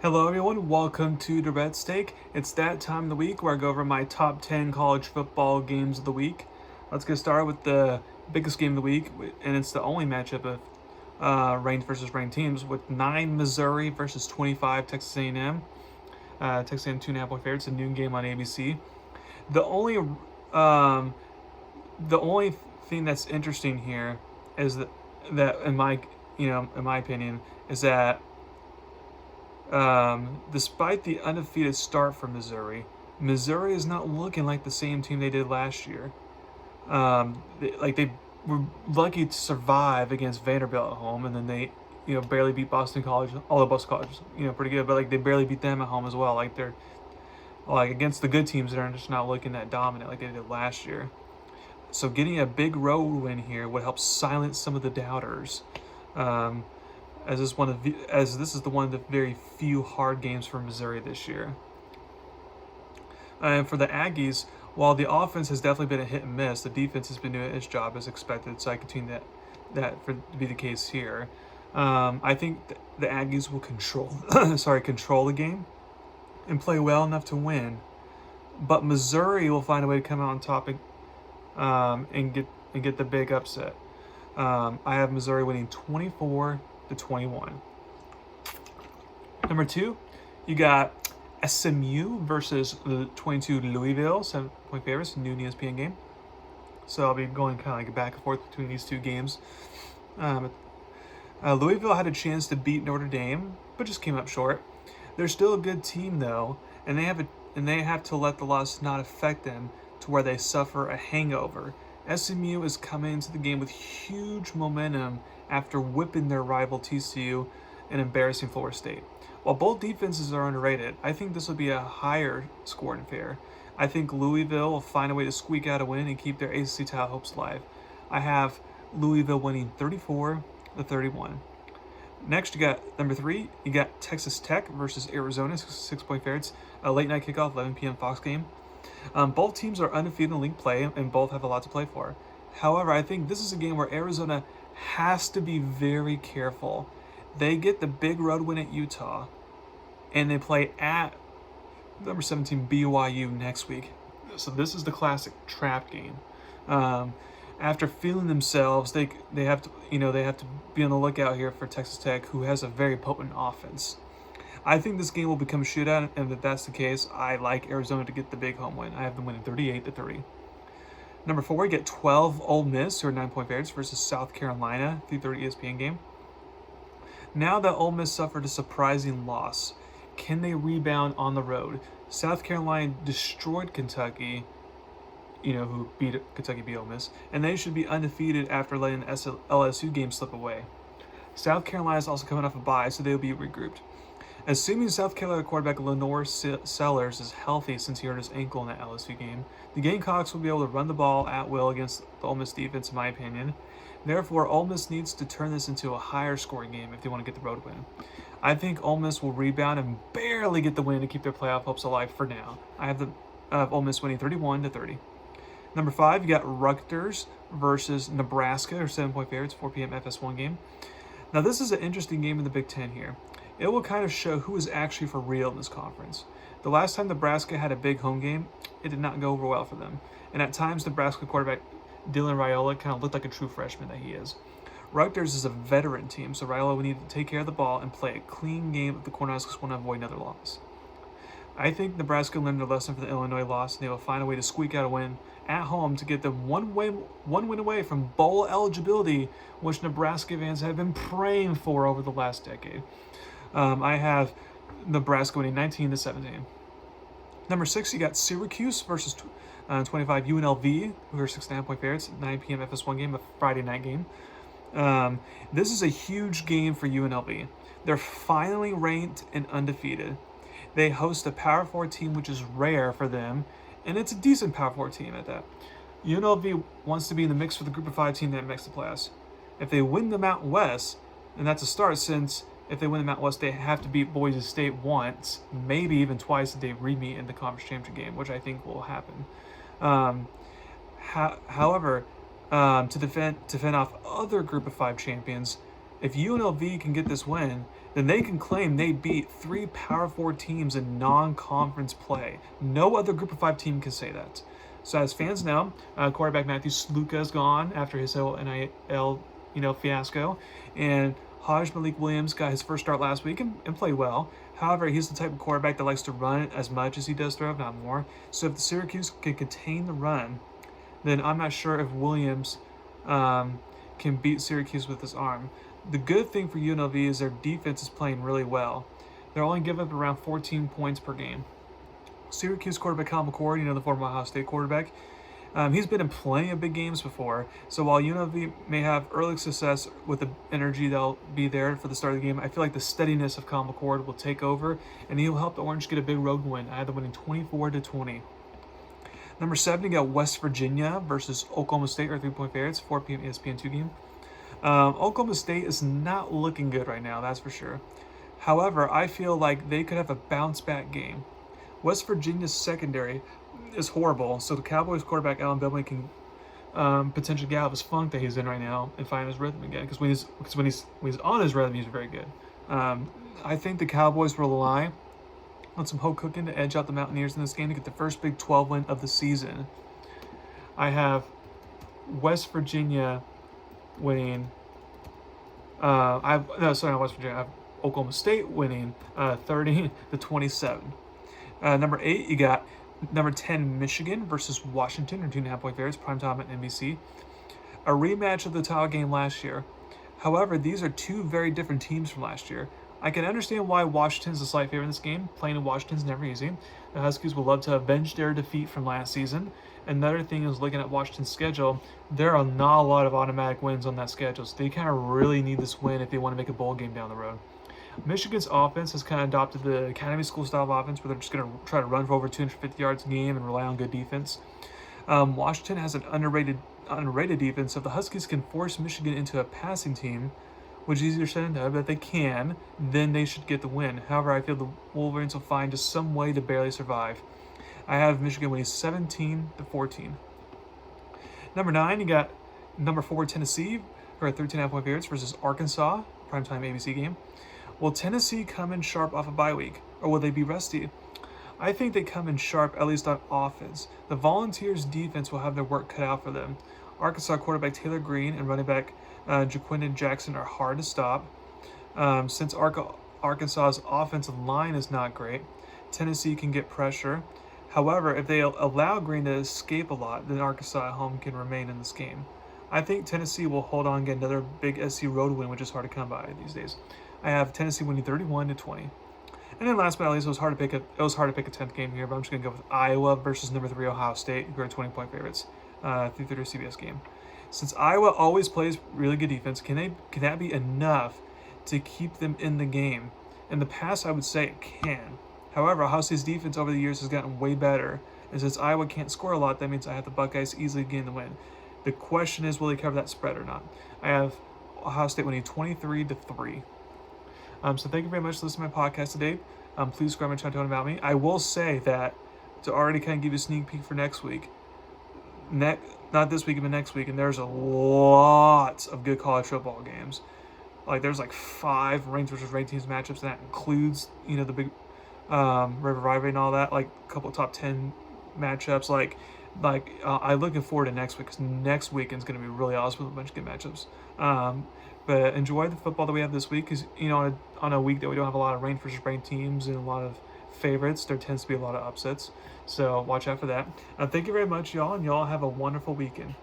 Hello everyone, welcome to Durrett Steak. It's that time of the week where I go over my top 10 college football games of the week. Let's get started with the biggest game of the week, and it's the only matchup of ranked versus ranked teams with 9 Missouri versus 25 Texas A&M. Texas A&M 2.5-point favorites, a noon game on ABC. The only um, the only thing that's interesting here is that in my opinion is that despite the undefeated start for Missouri, Missouri is not looking like the same team they did last year. They were lucky to survive against Vanderbilt at home, and then they, barely beat Boston College. Although Boston College, pretty good, but they barely beat them at home as well. They're against the good teams that are just not looking that dominant like they did last year. So getting a big road win here would help silence some of the doubters. As this is the one of the very few hard games for Missouri this year. And for the Aggies, while the offense has definitely been a hit and miss, the defense has been doing its job as expected. So I continue that to be the case here. I think the Aggies will control the game and play well enough to win. But Missouri will find a way to come out on top and get the big upset. I have Missouri winning 24-21. Number 2, you got SMU versus the 22 Louisville, 7-point favorites, noon ESPN game. So I'll be going kind of back and forth between these two games. Louisville had a chance to beat Notre Dame, but just came up short. They're still a good team though, and they have to let the loss not affect them to where they suffer a hangover. SMU is coming into the game with huge momentum after whipping their rival TCU and embarrassing Florida State. While both defenses are underrated, I think this will be a higher scoring affair. I think Louisville will find a way to squeak out a win and keep their ACC title hopes alive. I have Louisville winning 34-31. Next, you got number 3. You got Texas Tech versus Arizona, 6-point favorites. A late night kickoff, 11 p.m. Fox game. Both teams are undefeated in league play and both have a lot to play for. However, I think this is a game where Arizona has to be very careful. They get the big road win at Utah, and they play at number 17 BYU next week. So this is the classic trap game. After feeling themselves, they have to be on the lookout here for Texas Tech, who has a very potent offense. I think this game will become a shootout, and if that's the case, I like Arizona to get the big home win. I have them winning 38-30. Number 4, you get 12 Ole Miss, who are 9-point favorites, versus South Carolina, 3:30 ESPN game. Now that Ole Miss suffered a surprising loss, can they rebound on the road? South Carolina destroyed Kentucky, who Kentucky beat Ole Miss, and they should be undefeated after letting the LSU game slip away. South Carolina is also coming off a bye, so they'll be regrouped. Assuming South Carolina quarterback Lenore Sellers is healthy since he hurt his ankle in that LSU game, the Gamecocks will be able to run the ball at will against the Ole Miss defense, in my opinion. Therefore, Ole Miss needs to turn this into a higher scoring game if they want to get the road win. I think Ole Miss will rebound and barely get the win to keep their playoff hopes alive for now. I have Ole Miss winning 31-30. Number 5, you got Rutgers versus Nebraska, or 7-point favorites, 4 p.m. FS1 game. Now, this is an interesting game in the Big Ten here. It will kind of show who is actually for real in this conference. The last time Nebraska had a big home game, it did not go over well for them. And at times, Nebraska quarterback Dylan Raiola kind of looked like a true freshman that he is. Rutgers is a veteran team, so Raiola will need to take care of the ball and play a clean game if the Cornhuskers want to avoid another loss. I think Nebraska learned their lesson from the Illinois loss, and they will find a way to squeak out a win at home to get them one win away from bowl eligibility, which Nebraska fans have been praying for over the last decade. I have Nebraska winning 19-17. Number 6, you got Syracuse versus 25 UNLV, who are 6.5-point favorites, 9 p.m. FS1 game, a Friday night game. This is a huge game for UNLV. They're finally ranked and undefeated. They host a Power 4 team, which is rare for them, and it's a decent Power 4 team at that. UNLV wants to be in the mix for the Group of 5 team that makes the playoffs. If they win the Mountain West, then that's a start, since if they win the Mountain West, they have to beat Boise State once, maybe even twice if they re-meet in the conference championship game, which I think will happen. However, to defend off other Group of 5 champions, If UNLV can get this win, then they can claim they beat 3 Power 4 teams in non-conference play. No other Group of 5 team can say that. So as fans know, quarterback Matthew Sluka is gone after his whole NIL, fiasco, and Hajj Malik Williams got his first start last week and played well. However, he's the type of quarterback that likes to run as much as he does throw, if not more. So if the Syracuse can contain the run, then I'm not sure if Williams can beat Syracuse with his arm. The good thing for UNLV is their defense is playing really well. They're only giving up around 14 points per game. Syracuse quarterback Kyle McCord, the former Ohio State quarterback, he's been in plenty of big games before. So while UNLV may have early success with the energy that'll be there for the start of the game, I feel like the steadiness of Kyle McCord will take over, and he'll help the Orange get a big road win. I had them winning 24-20. Number 7, you got West Virginia versus Oklahoma State, or 3-point favorites, 4 p.m. ESPN2 game. Oklahoma State is not looking good right now, that's for sure. However, I feel like they could have a bounce-back game. West Virginia's secondary is horrible, so the Cowboys quarterback Alan Bellamy can potentially get out of his funk that he's in right now and find his rhythm again. Because when he's on his rhythm, he's very good. I think the Cowboys will rely on some Ho Cooking to edge out the Mountaineers in this game to get the first Big 12 win of the season. I have West Virginia winning. Not West Virginia. I have Oklahoma State winning 30-27. Number 8, you got number 10 Michigan versus Washington, or 2.5-point favorites, primetime at NBC. A rematch of the title game last year. However, these are two very different teams from last year. I can understand why Washington's a slight favorite in this game. Playing in Washington's never easy. The Huskies will love to avenge their defeat from last season. Another thing is looking at Washington's schedule, there are not a lot of automatic wins on that schedule, so they kind of really need this win if they want to make a bowl game down the road. Michigan's offense has kind of adopted the academy school style of offense where they're just going to try to run for over 250 yards a game and rely on good defense. Washington has an underrated defense, so if the Huskies can force Michigan into a passing team, which is easier said than done, but if they can, then they should get the win. However, I feel the Wolverines will find just some way to barely survive. I have Michigan winning 17-14. Number 9, you got number 4 Tennessee, who are 13.5-point favorites versus Arkansas, primetime ABC game. Will Tennessee come in sharp off a bye week, or will they be rusty? I think they come in sharp, at least on offense. The Volunteers' defense will have their work cut out for them. Arkansas quarterback Taylor Green and running back Jaquindon Jackson are hard to stop. Since Arkansas's offensive line is not great, Tennessee can get pressure. However, if they allow Green to escape a lot, then Arkansas at home can remain in this game. I think Tennessee will hold on and get another big SC road win, which is hard to come by these days. I have Tennessee winning 31-20. And then last but not least, it was hard to pick a 10th game here, but I'm just going to go with Iowa versus number 3 Ohio State, who are 20-point favorites, 3:30 CBS game. Since Iowa always plays really good defense, can that be enough to keep them in the game? In the past, I would say it can. However, Ohio State's defense over the years has gotten way better, and since Iowa can't score a lot, that means I have the Buckeyes easily gain the win. The question is, will they cover that spread or not? I have Ohio State winning 23-3. So thank you very much for listening to my podcast today. Please subscribe to my channel to learn about me. I will say that to already kind of give you a sneak peek for next week, not this week, but next week, and there's a lot of good college football games. Like there's like 5 ranked versus ranked teams matchups, and that includes the big River Rivalry and all that, like a couple of top 10 matchups. I'm looking forward to next week because next weekend's going to be really awesome with a bunch of good matchups. But enjoy the football that we have this week because, on a week that we don't have a lot of ranked versus ranked teams and a lot of favorites, there tends to be a lot of upsets. So watch out for that. Thank you very much, y'all, and y'all have a wonderful weekend.